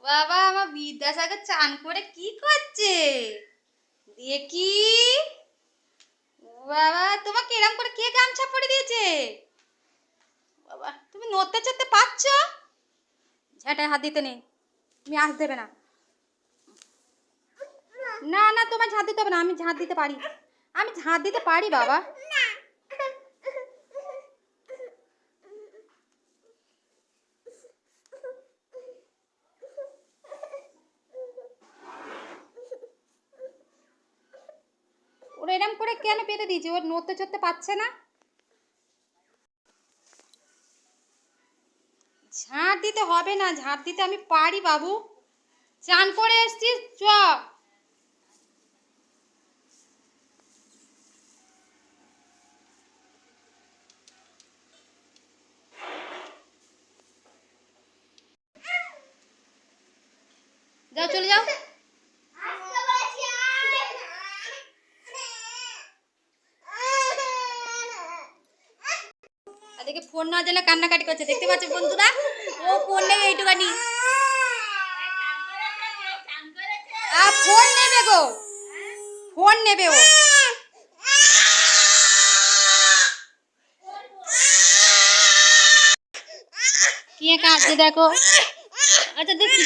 বাবা আমার বিদ্যাসাগর চান করে কি করছে দেখি। বাবা তোমাকে এরম করে কে গামছা পরে দিয়েছে? বাবা তুমি নড়তে চড়তে পারছো? ঝাঁটায় হাত দিতে নেই, তুমি আসতে দেবে না। না না তোমার ঝাঁট দিতে হবে না, আমি ঝাঁট দিতে পারি, আমি ঝাঁট দিতে পারি বাবা। ওরা এরম করে কেন পেতে দিয়েছে? ওর নড়তে চড়তে পারছে না। ঝাঁট দিতে হবে না, ঝাঁট দিতে আমি পারি বাবু। চান করে এসছিস, চ। যাও চলে যাও। এদিকে ফোন না জেনে কান্নাকাটি করছে, দেখতে পাচ্ছ বন্ধুরা? ও ফোন নেই এইটুকানি, ফোন নেবে গো, ফোন নেবে ও। কে কাঁদছে দেখো। আচ্ছা দেখছি।